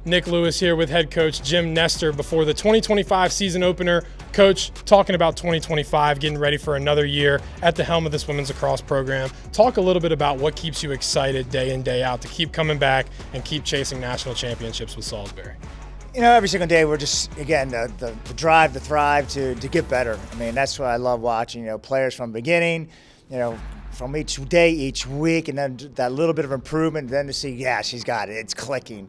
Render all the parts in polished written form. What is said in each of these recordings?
Nick Lewis here with head coach Jim Nestor before the 2025 season opener. Coach, talking about 2025, getting ready for another year at the helm of this women's lacrosse program. Talk a little bit about what keeps you excited day in, day out to keep coming back and keep chasing national championships with Salisbury. You know, every single day we're just, again, the drive, the thrive to get better. I mean, that's what I love watching, players from the beginning, from each day, each week, and then that little bit of improvement, then to see, yeah, she's got it, it's clicking.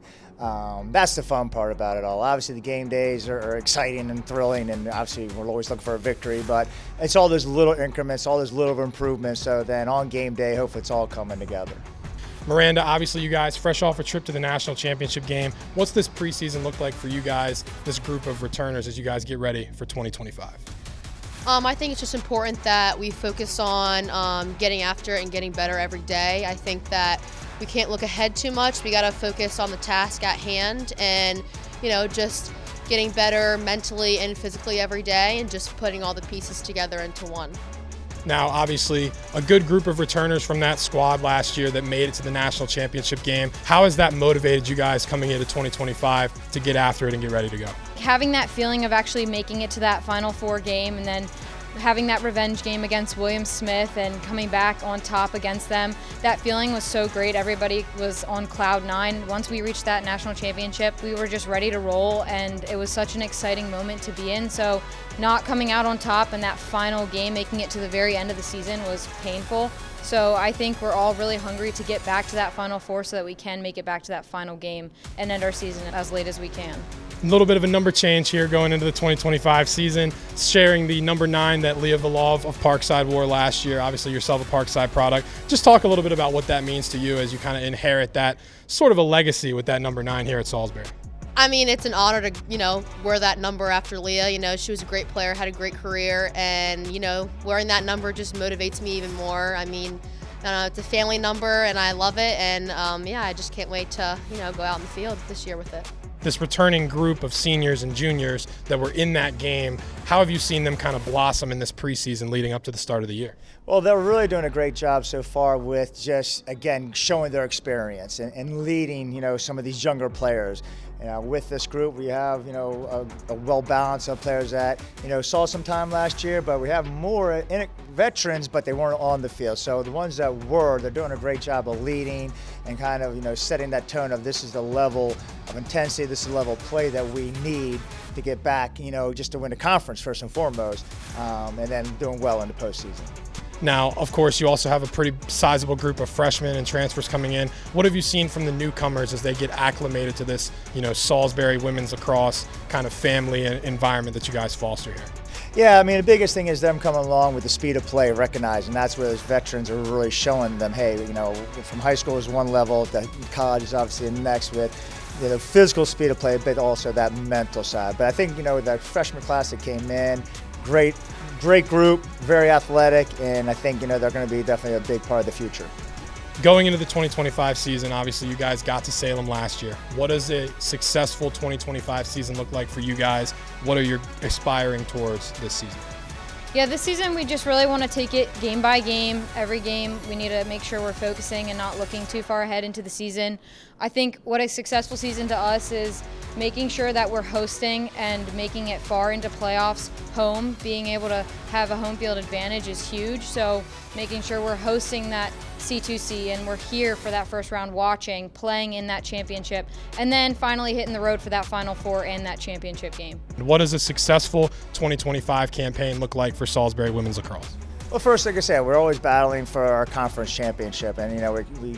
That's the fun part about it all. Obviously, the game days are exciting and thrilling, and obviously we're always looking for a victory, but it's all those little increments, all those little improvements, so then on game day, hopefully it's all coming together. Miranda, obviously you guys fresh off a trip to the national championship game. What's this preseason look like for you guys, this group of returners, as you guys get ready for 2025? I think it's just important that we focus on getting after it and getting better every day. I think that we can't look ahead too much. We got to focus on the task at hand and, just getting better mentally and physically every day and just putting all the pieces together into one. Now, obviously, a good group of returners from that squad last year that made it to the national championship game. How has that motivated you guys coming into 2025 to get after it and get ready to go? Having that feeling of actually making it to that Final Four game and then having that revenge game against William Smith and coming back on top against them, that feeling was so great. Everybody was on cloud nine. Once we reached that national championship, we were just ready to roll, and it was such an exciting moment to be in. So not coming out on top in that final game, making it to the very end of the season, was painful. So I think we're all really hungry to get back to that Final Four so that we can make it back to that final game and end our season as late as we can. A little bit of a number change here going into the 2025 season, sharing the number 9 that Leah Vilov of Parkside wore last year. Obviously yourself a Parkside product. Just talk a little bit about what that means to you as you kind of inherit that sort of a legacy with that number 9 here at Salisbury. I mean, it's an honor to, wear that number after Leah. She was a great player, had a great career, and, wearing that number just motivates me even more. I mean, it's a family number, and I love it, and, I just can't wait to, go out in the field this year with it. This returning group of seniors and juniors that were in that game, how have you seen them kind of blossom in this preseason leading up to the start of the year? Well, they're really doing a great job so far with just, again, showing their experience and leading, some of these younger players. With this group, we have, a well balance of players that, saw some time last year, but we have more veterans, but they weren't on the field. So the ones that were, they're doing a great job of leading and kind of, setting that tone of this is the level of intensity, this is the level of play that we need to get back, just to win the conference first and foremost, and then doing well in the postseason. Now, of course, you also have a pretty sizable group of freshmen and transfers coming in. What have you seen from the newcomers as they get acclimated to this, Salisbury women's lacrosse kind of family environment that you guys foster here? Yeah, I mean, the biggest thing is them coming along with the speed of play, recognizing that's where those veterans are really showing them, hey, from high school is one level, to college is obviously the next with the physical speed of play, but also that mental side. But I think, that freshman class that came in, great group, very athletic, and I think, they're going to be definitely a big part of the future. Going into the 2025 season, obviously you guys got to Salem last year. What does a successful 2025 season look like for you guys? What are you aspiring towards this season? Yeah, this season we just really want to take it game by game. Every game we need to make sure we're focusing and not looking too far ahead into the season. I think what a successful season to us is making sure that we're hosting and making it far into playoffs home. Being able to have a home field advantage is huge, so making sure we're hosting that C2C and we're here for that first round watching, playing in that championship, and then finally hitting the road for that Final Four and that championship game. What does a successful 2025 campaign look like for Salisbury women's lacrosse? Well, first, like I said, we're always battling for our conference championship, and we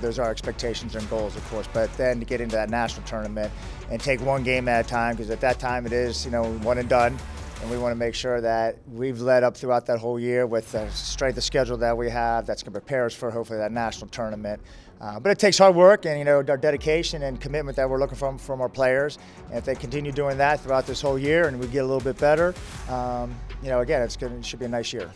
those are our expectations and goals, of course. But then to get into that national tournament and take one game at a time, because at that time it is one and done, and we want to make sure that we've led up throughout that whole year with the strength of schedule that we have. That's going to prepare us for hopefully that national tournament. But it takes hard work and our dedication and commitment that we're looking from our players. And if they continue doing that throughout this whole year and we get a little bit better, again, it should be a nice year.